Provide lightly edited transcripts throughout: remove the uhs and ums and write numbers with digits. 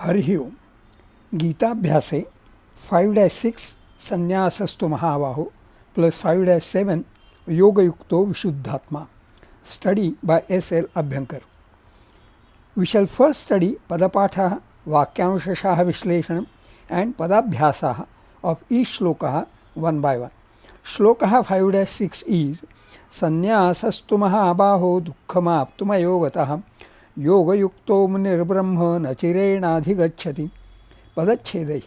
हरि ओम। गीताभ्यासे 5-6 संन्यासस्तु महाबाहो plus 5-7 योगयुक्तो विशुद्धात्मा. Study by S.L. Abhyankar. We shall first study Padapatha, Vakyamshashaha Vishleshanam and Padabhyasaha of each shloka one by one. Shloka 5-6 is Sannyasastu mahabaho dukkhamaptuma yogatah योगयुक्तो मुनिर्ब्रह्म न चिरेणाधिगच्छति. पदच्छेदै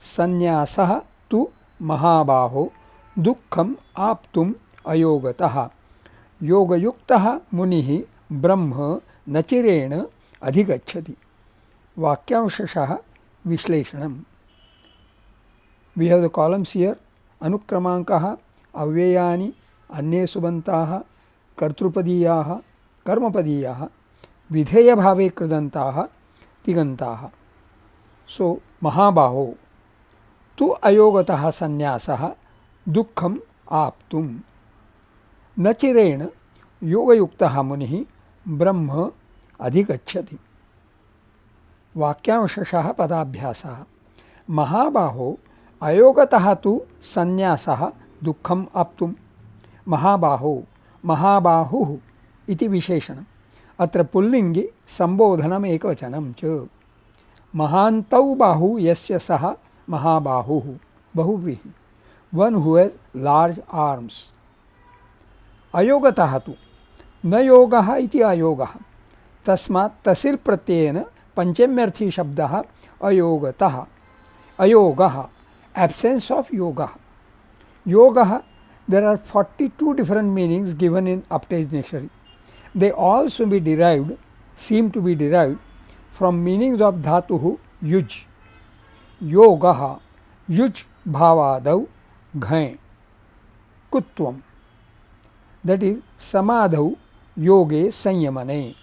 संन्यासः तु महाबाहो दुःखम् आप्तुम् अयोगतः योगयुक्तः मुनिः ब्रह्म न चिरेण अधिगच्छति. वाक्यांशशः विश्लेषणम्. We have the columns here. अनुक्रमाङ्कः, अव्ययानि, अन्ये सुबन्ताः, कर्तृपदीयाः, कर्मपदीयाः, विधेय भावे कृदन्ताः, तिङन्ताः. सो महाबाहो तु अयोगतः संन्यासः दुःखम् आप्तुं न चिरेण योगयुक्तः मुनिः ब्रह्म अधिगच्छति. वाक्यांशशः पदाभ्यासः. महाबाहो अयोगतः तु संन्यासः दुःखम् आप्तुं. महाबाहो महाबाहुः इति विशेषणम्. अत्र पुल्लिङ्गे संबोधनम् एकवचनं च. महान्तौ बाहु यस्य सः महाबाहुः बहुव्रीहि. One who has large arms. अयोगतः तु न योगः इति अयोगः. तस्मात् तसिल् प्रत्ययेन पंचम्यर्थी शब्दः अयोगतः. अयोगः absence of योगः. योगः, there are 42 different meanings given in Aptej Dictionary. They all seem to be derived from meanings of dhatuhu yuj. Yogaha yuj bhavadau ghain kutvam. That is samadhau yoge sanyamane.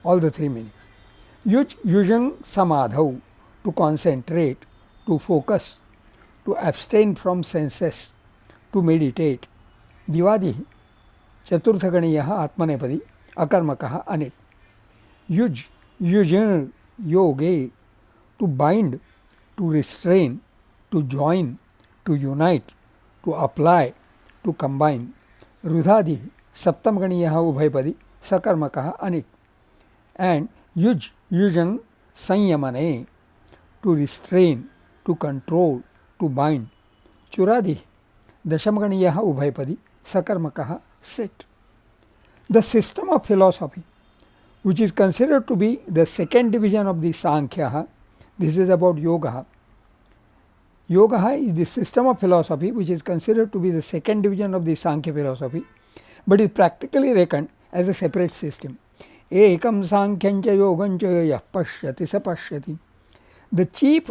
All the three meanings. Yuj yujang samadhau, to concentrate, to focus, to abstain from senses, to meditate. Divadihi चतुर्थगणीयः आत्मनेपदी अकर्मकः अनिट्. युज् युजन् योगे, to bind, to restrain, to join, to unite, to apply, to combine. रुधादि सप्तमगणीयः उभयपदी सकर्मकः अनिट्. And युज् युजन् संयमने, to restrain, to control, to bind. चुरादि दशमगणीयः उभयपदी सकर्मकः sit. The system of philosophy, which is considered to be the second division of the Sankhya, this is about yoga. Yoga is the system of philosophy which is considered to be the second division of the Sankhya philosophy, but is practically reckoned as a separate system. Ekam Sankhyamcha Yogamcha yah pashyati sa pashyati. The chief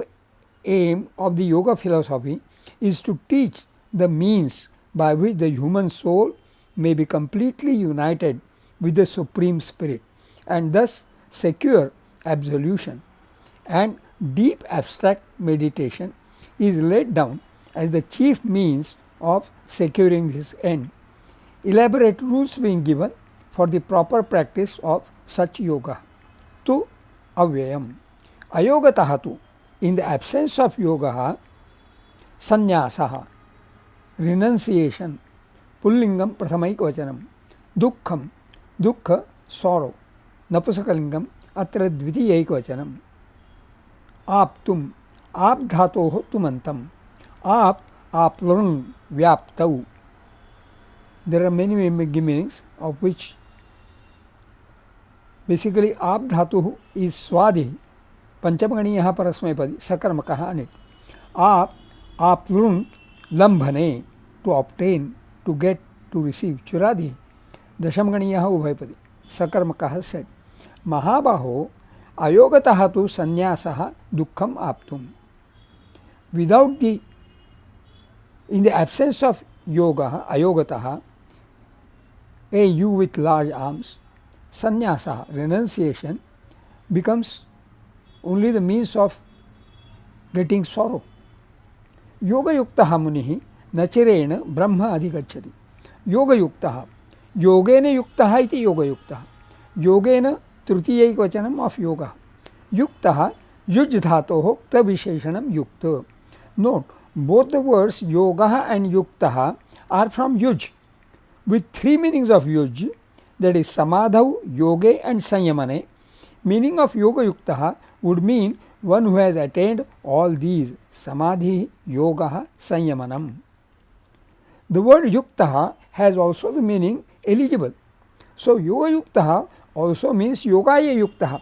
aim of the yoga philosophy is to teach the means by which the human soul may be completely united with the Supreme Spirit and thus secure absolution. And deep abstract meditation is laid down as the chief means of securing this end. Elaborate rules being given for the proper practice of such yoga. Tu avyayam. Ayogatah tu, in the absence of yoga, sannyasah, renunciation. पुल्लिंगम प्रथमैकवचनम. दुःखम दुःख sorrow नपुंसकलिंगम अत्र द्वितीयैकवचनम. आप्तुम आप धातोः तुमन्तम. आप आप्लुं व्याप्तौ. There are many meanings of which basically आप धातुः is स्वादि पंचमगणीयः परस्मैपदी सकर्मकः अनिट्. आप आप्लुं लंभने, to obtain, to get, to receive. चुरादि दशमगणीयः उभयपदी सकर्मकः सेट. महाबाहो अयोगतः तु संन्यासः दुःखम् आप्तुम्. Without the, in the absence of yoga, ayogatah, a you with large arms, sannyasa, renunciation, becomes only the means of getting sorrow. Yoga-yuktah munihi नचिरेण ब्रह्म अधिगच्छति. योगयुक्तः, योगेन युक्तः इति योगयुक्तः. योगेन तृतीयैकवचनम् ऑफ योगः. युक्तः युज् धातोः क्तविशेषणं युक्त. Note, both the words yogah and yuktah are from yuj, with three meanings of yuj, that is samadhau, yoge and sanyamane. Meaning of yoga yuktah would mean one who has attained all these: samadhi, yoga, sanyamanam. The word yuktah has also the meaning eligible. So yoga yuktah also means yogaya yuktah,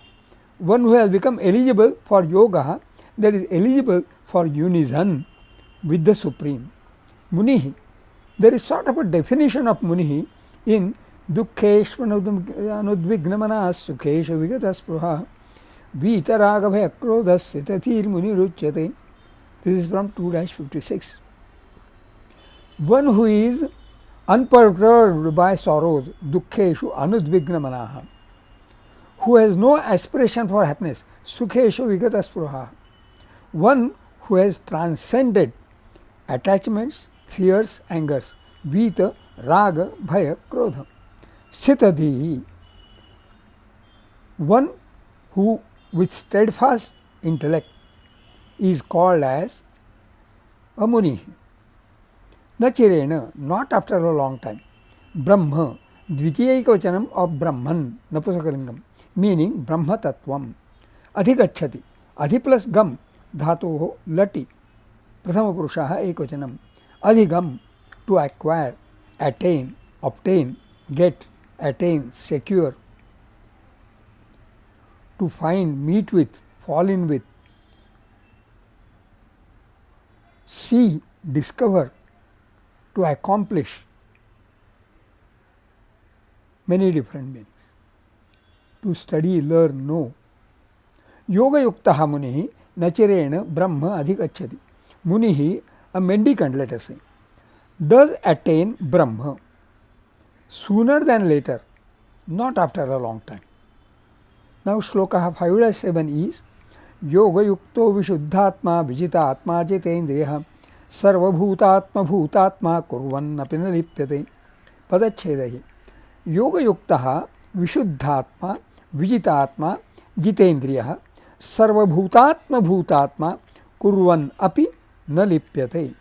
one who has become eligible for yoga, that is eligible for unison with the Supreme. Munihi. There is sort of a definition of Munihi in Dukkeshvanudvignamana Sukhesha Vigata Spruha Vitaragabhaya Krodhasya Tathir Muniruchyate. This is from 2-56. One who is unperturbed by sorrows, Dukkeshu Anudvignamanaha, who has no aspiration for happiness, Sukheshu Vigata Spruha, one who has transcended attachments, fears, angers, Vita, Raga, Bhaya, Krodha. Sitadhi, one who with steadfast intellect is called as a Muni. Nachirena, not after a long time. Brahma, Dvitiyayikavachanam of Brahman, Napusakalingam, meaning Brahma Tattvam. Adhigacchati, Adhi plus Gam, Dhatoho Lati, Prathama Purushaha Ekvachanam. Adhigam, to acquire, attain, obtain, get, attain, secure. To find, meet with, fall in with. See, discover, to accomplish. Many different meanings. To study, learn, know. Yoga yuktaha munihi nachirena brahma adhikacchati. Munihi, a mendicant, let us say, does attain Brahma sooner than later, not after a long time. Now shloka 5-7 is Yoga yukto vishuddhatma vijitatma jitendriya sarvabhutatma bhutatma kurvannapi na lipyate. Padachhedahi. Yoga yuktaha vishuddhatma vijitatma jitendriya sarvabhutatma bhutatma kurvan api न लिप्यते.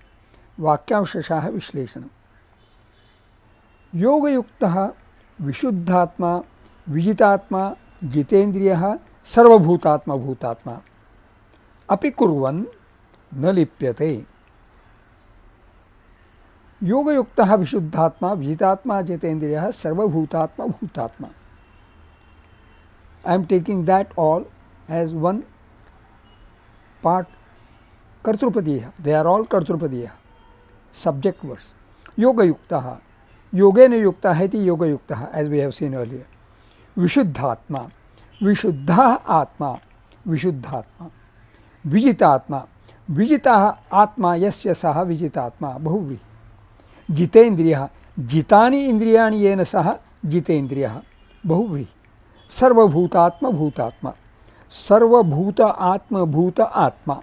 वाक्यांशशः विश्लेषणम्. योगयुक्तः विशुद्धात्मा विजितात्मा जितेन्द्रियः सर्वभूतात्मा भूतात्मा अपि कुर्वन् न लिप्यते. योगयुक्तः विशुद्धात्मा विजितात्मा जितेन्द्रियः सर्वभूतात्मा भूतात्मा. I am taking that all as one part. Kartrupadiya, they are all Kartrupadiya, subject words. Yoga yuktaha, yogena yukta hai yoga yuktaha, as we have seen earlier. Vishuddhatma, vishuddha atma, vishuddhatma. Vijitatma, vijitaha atma yasya saha vijitatma, bahuvri. Jitendriya, jitani indriyani yena saha jitendriya, bahuvri. Sarvabhutatma bhutatma, sarvabhuta atma bhuta atma.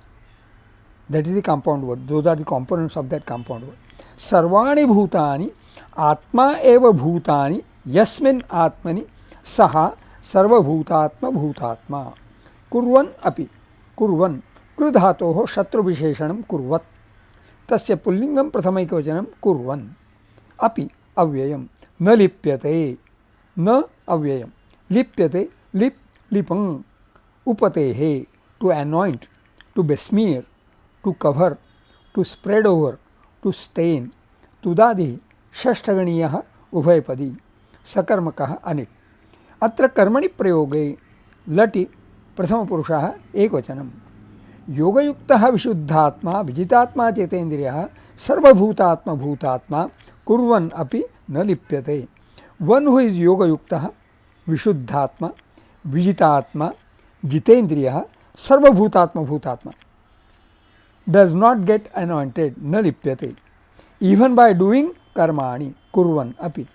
That is the compound word. Those are the components of that compound word. Sarvani bhutani atma eva bhutani yasmin atmani saha sarva bhutatma bhutatma. Kurvan api. Kurvan. Krudhatoho shatru visheshanam kurvat. Tasya pullingam prathamaikavachanam kurvan. Api avyayam. Na lipyate. Na avyayam. Lipyate. Lip lipang. Upatehe. To anoint. To besmear. To cover, to spread over, to stain. Tudadi षष्ठगणीयः उभयपदी सकर्मकः अनिट्. अत्र कर्मणि प्रयोगे लटि प्रथमपुरुषः एकवचनम्. योगयुक्तः विशुद्धात्मा विजितात्मा चेतेन्द्रियः सर्वभूतात्मा भूतात्मा कुर्वन् अपि न लिप्यते. One who is योगयुक्तः विशुद्धात्मा विजितात्मा जितेन्द्रियः सर्वभूतात्मा भूतात्मा does not get anointed, na lipyate, even by doing karmani, kurvan api.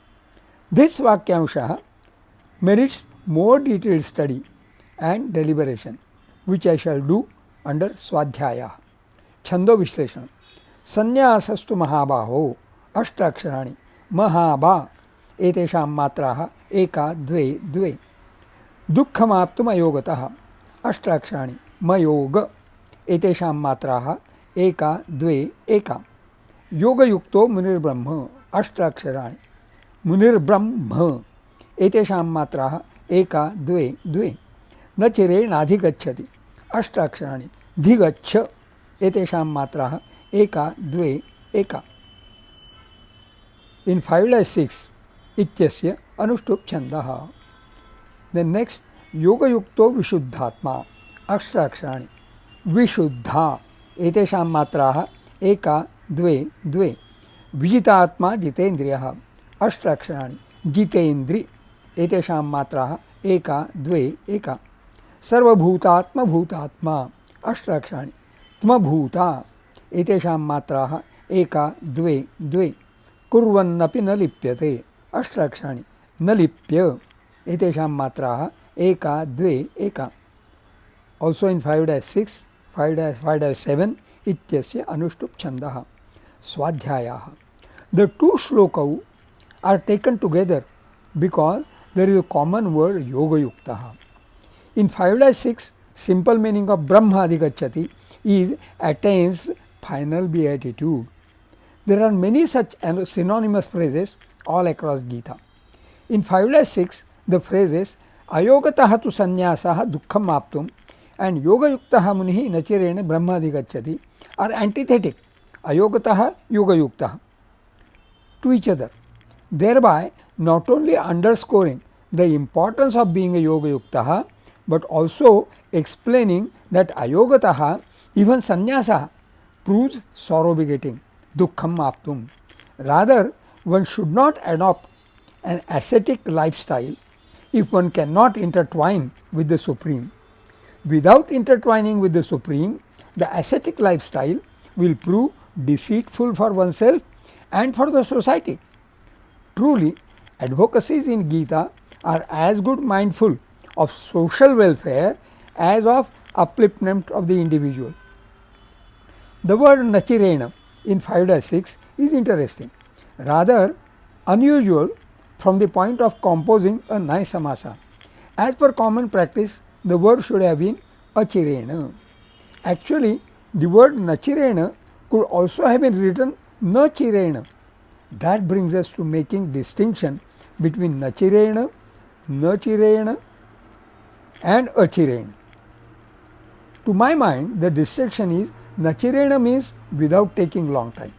This vakyamsha merits more detailed study and deliberation, which I shall do under Swadhyaya. Chhando Vishleshana. Sanyasastu mahabaho ashtakshirani mahaba etesham matraha eka dve dve. Dukhamaptum ayogataha अष्टाक्षराणि मयोग एतेषां मात्राः एका द्वे एका योगयुक्तो मुनिर्ब्रह्म अष्टाक्षराणि मुनिर्ब्रह्म एतेषां मात्राः एका द्वे द्वे न चिरेणाधिगच्छति अष्टाक्षराणि धिगच्छ एतेषां मात्राः एका द्वे एका in 5-6 इत्यस्य अनुष्टुप् छन्दः. Then next योगयुक्तो विशुद्धात्मा अष्टाक्षराणि विशुद्धा एतेषां मात्राः एका द्वे द्वे विजितात्मा जितेन्द्रियः अष्टाक्षराणि जितेन्द्रि एतेषां मात्राः एका द्वे एका सर्वभूतात्मभूतात्मा अष्टाक्षराणि त्मभूता एतेषां मात्राः एका द्वे द्वे कुर्वन्नपि न लिप्यते अष्टाक्षराणि न लिप्य एतेषां मात्राः एका द्वे एका also in 5-6 5-7 इत्यस्य अनुष्टुप् छन्दः. स्वाध्यायाः the two श्लोकौ are taken together because there is a common word yogayuktah. In 5-6 simple meaning of brahma adhigacchati is attains final beatitude. There are many such synonymous phrases all across Gita. In 5-6, the phrases ayogatah tu sannyasah dukkham aptum and yogayuktah munihi nachirena brahmadhigacchati are antithetic, ayogatah yogayuktah, to each other, thereby not only underscoring the importance of being a yogayuktah but also explaining that ayogatah, even sannyasah, proves sorrow begetting. Dukkham aptum. Rather, one should not adopt an ascetic lifestyle if one cannot intertwine with the Supreme. Without intertwining with the Supreme, the ascetic lifestyle will prove deceitful for oneself and for the society. Truly, advocacies in Gita are as good mindful of social welfare as of upliftment of the individual. The word nachirena in 5-6 is interesting, rather unusual from the point of composing a nice samasa. As per common practice, the word should have been achirena. Actually, the word nachirena could also have been written nachirena. That brings us to making distinction between nachirena, nachirena and achirena. To my mind, the distinction is nachirena means without taking long time.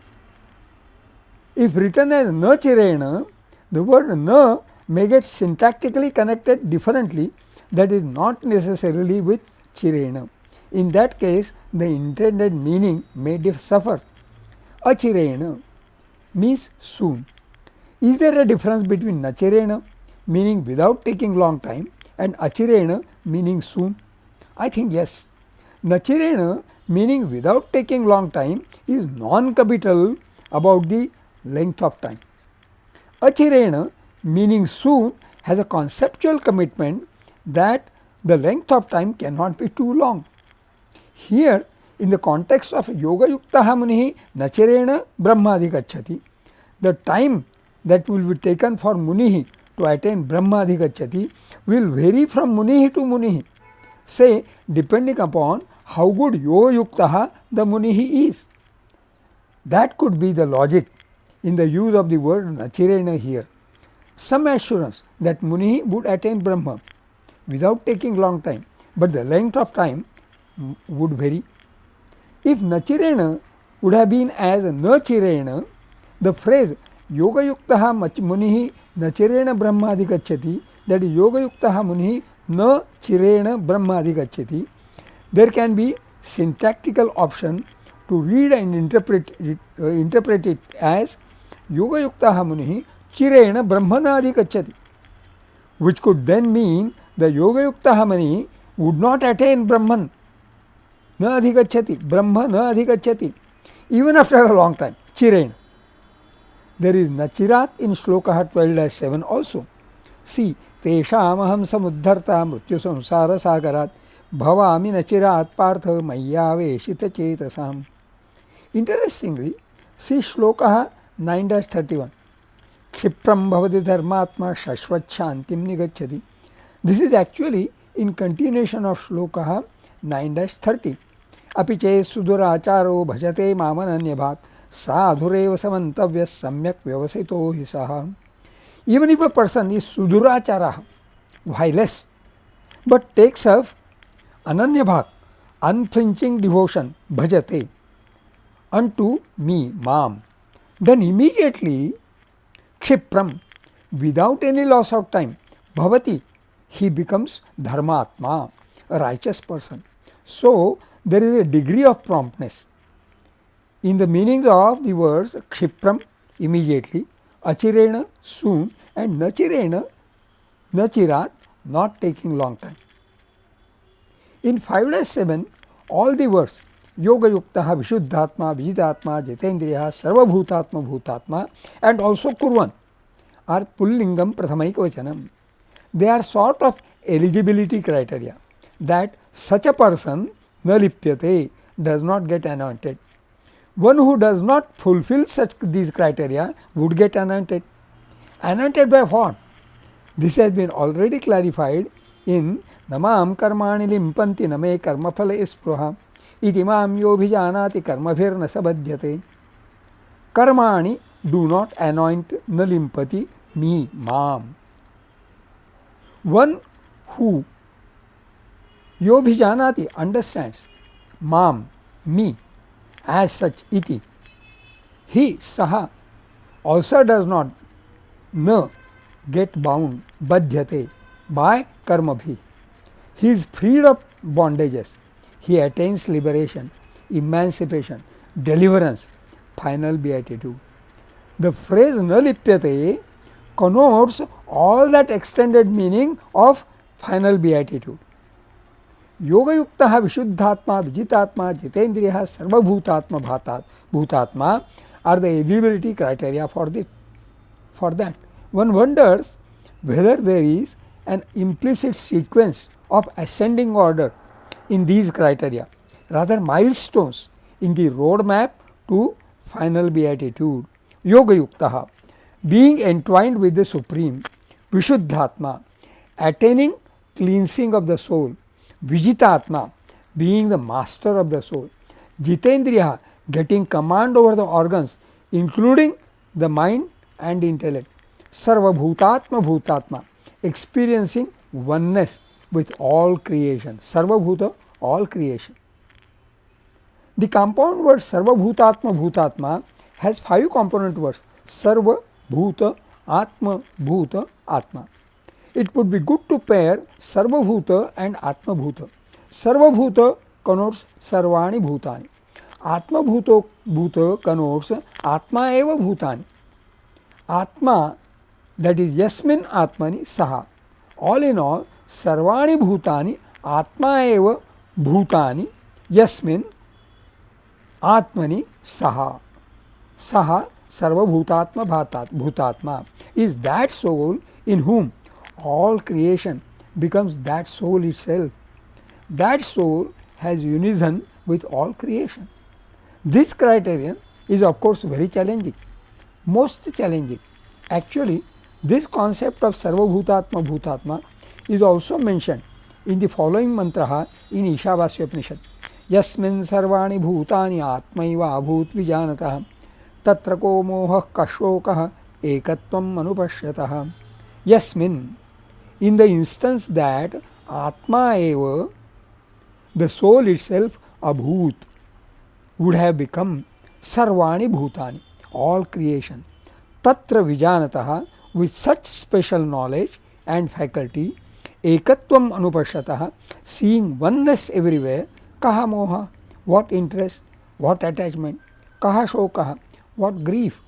If written as nachirena, the word na may get syntactically connected differently, that is not necessarily with chirena. In that case, the intended meaning may suffer. Achirena means soon. Is there a difference between nachirena, meaning without taking long time, and achirena, meaning soon? I think yes. Nachirena, meaning without taking long time, is non-capital about the length of time. Achirena, meaning soon, has a conceptual commitment that the length of time cannot be too long. Here, in the context of Yogayuktaha Munihi Nachirena Brahmadhigacchati, the time that will be taken for Munihi to attain Brahmadhigacchati will vary from Munihi to Munihi, say depending upon how good Yogayuktaha the Munihi is. That could be the logic in the use of the word Nachirena here. Some assurance that Munihi would attain Brahma without taking long time, but the length of time would vary. If Nachirena would have been as Nachirena, the phrase Yogayuktaha Munihi Nachirena Brahmadhigacchati, that is Yogayuktaha Munihi Na Chirena Brahmadhigacchati, there can be syntactical option to read and interpret it as Yogayuktaha Munihi Chirena Brahmanadhigacchati, which could then mean the Yogayuktaha Munihi would not attain Brahman, na adhigacchati, Brahma na adhigacchati, even after a long time, Chirena. There is Nachirat in Shloka 12-7 also. See, Teshamaham samuddharta mrityu samsara sagarat bhavami nachirat partha mayyaveshita chetasam. Interestingly, see Shloka 9-31. Kshipram bhavati dharmatma shashvat shantim nigacchati. This is actually in continuation of shloka 9-30. Api che suduracharo bhajate mamananyabhat sadhureva samantavya samyak vyavasito hi saha. Even if a person is sudurachara, vileless, but takes up ananyabhat, unflinching devotion, bhajate, unto me, mam, then immediately kshipram, without any loss of time, bhavati, he becomes dharmatma, a righteous person. So there is a degree of promptness. In the meanings of the words kshipram, immediately, achirena, soon, and nachirena, nachirat, not taking long time. In 5-7, all the words yoga yuktaha, vishuddhatma, vijitatma, jitendriya, sarvabhutatma, bhutatma, and also kurvan are pullingam prathamaikavachanam. They are sort of eligibility criteria that such a person nalipyate, does not get anointed. One who does not fulfill such these criteria would get anointed. Anointed by what? This has been already clarified in namam karmani limpanti name karmaphala ispruha iti mam yobhijanati karmabhir nasabadhyate. Karmani do not anoint nalimpati me, mam. One who yobhijanati understands mam, me, as such iti, he, saha, also does not get bound, badhyate, by karmabhi. He is freed of bondages. He attains liberation, emancipation, deliverance, final beatitude. The phrase nalipyate connotes all that extended meaning of final beatitude. Yoga yuktaha, vishuddhatma, vijitatma, jitendriya, sarvabhutatma, bhutatma are the eligibility criteria for that. One wonders whether there is an implicit sequence of ascending order in these criteria, rather milestones in the roadmap to final beatitude. Yoga yuktaha, being entwined with the Supreme, vishuddhatma, attaining cleansing of the soul, vijitatma, being the master of the soul, jitendriya, getting command over the organs including the mind and intellect, sarvabhutatma, bhutatma, experiencing oneness with all creation, sarvabhuta, all creation. The compound word sarvabhutatma, bhutatma has 5 component words: sarva, bhuta, atma, bhuta, atma. It would be good to pair sarvabhuta and atma bhuta. Sarvabhuta connotes sarvani bhutani. Atma bhuta connotes atma eva bhutani. Atma, that is yasmin atmani saha. All in all, sarvani bhutani atma eva bhutani yasmin atmani saha. Saha sarvabhutatma bhutatma is that soul in whom all creation becomes that soul itself. That soul has unison with all creation. This criterion is of course very challenging, most challenging. Actually, this concept of sarvabhutatma bhutatma is also mentioned in the following mantra in Ishavasya Upanishad. Yasmin sarvani bhutani atmaiva abhut vijanatah tatra ko mohah kashokah ekatvam anupashyatah. Yasmin, in the instance that atma eva, the soul itself, abhut, would have become sarvani bhutani, all creation, tatra vijanatah, with such special knowledge and faculty, ekatvam anupashyatah, seeing oneness everywhere, kaha moha, what interest, what attachment, kaha shokah, what grief.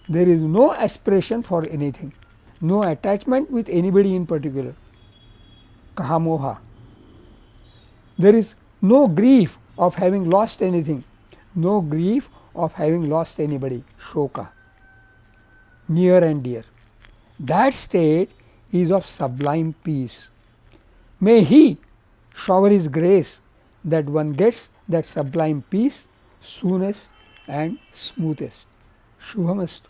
There is no aspiration for anything, no attachment with anybody in particular, kaha moha. There is no grief of having lost anything, no grief of having lost anybody, shoka, near and dear. That state is of sublime peace. May He shower His grace that one gets that sublime peace soonest and smoothest. Shubhamastu.